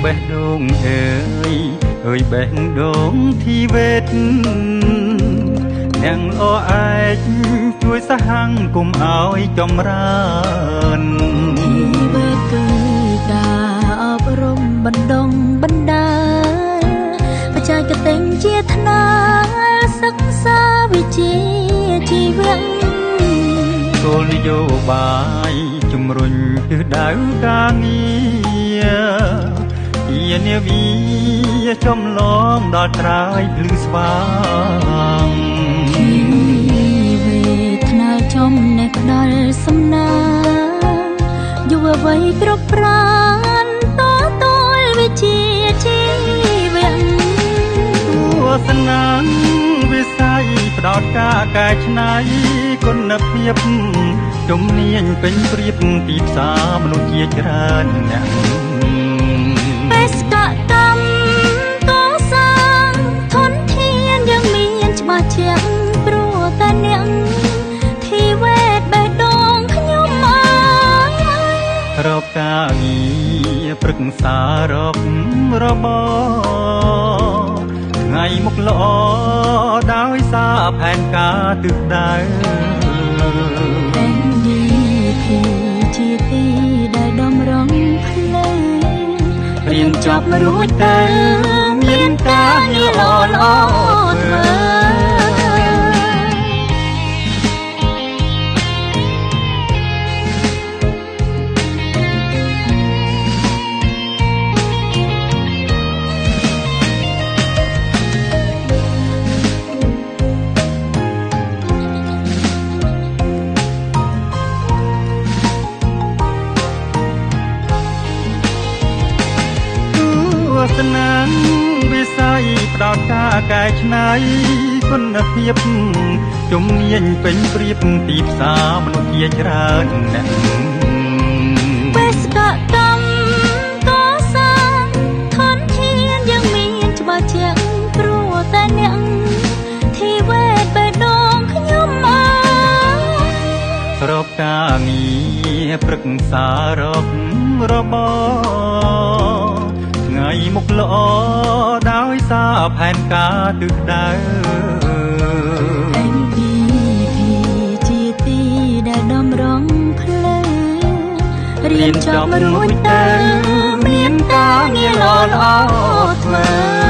បេះដូងអើយបេះដូងធីវេតអ្នកអឯកជួយសហង្គមឲ្យចម្រើនធីវេតគឺការអប់រំបណ្ដុំបណ្ដាលបច្ចេកទេសជាថ្នាលសិក្សាវិជ្ជាជីវៈគោលនយោបាយជំរុញទិសដៅការងារជានាវីចំឡងដល់ត្រើយភ្លឺស្វាងធីវេទថ្នាលចំណេះផ្ដល់សំណាងយុវវ័យគ្រប់ប្រានតតល់វិជ្ជាជីវៈទស្សនាវិស័យផ្ដោតការកែច្នៃគុណភាពជំនាញពេញប្រៀបទីផ្សារមនុស្សជាច្រើនអ្នកបេសកកម្មកសាងធនធានយ៉ាងមានច្បាស់ជាក់ព្រោះតែអ្នកធីវេទបេះដូងខ្ញុំរកការងារប្រឹក្សារករបរថ្ងៃមុខល្អដោយសារផែនការទិសដៅNDP ជាទីដែលតម្រង់ផ្លូវរៀនចប់រួចទៅមានការងារល្អធ្វើទស្សនាវិស័យផ្ដោតការកែច្នៃគុណភាពជំនាញពេញប្រៀបទីផ្សារមនុស្សជាច្រើនអ្នកបេសកកម្មកសាងធនធានយ៉ាងមានច្បាស់ជាក់ព្រោះតែអ្នកធីវេទបេះដូងខ្ញុំរកការងារប្រឹក្សារករបរថ្ងៃមុខល្អដោយសារផែនការទិសដៅ NDP ជាទីដែលតម្រង់ផ្លូវរៀនចប់រួចទៅមានការងារល្អធ្វើ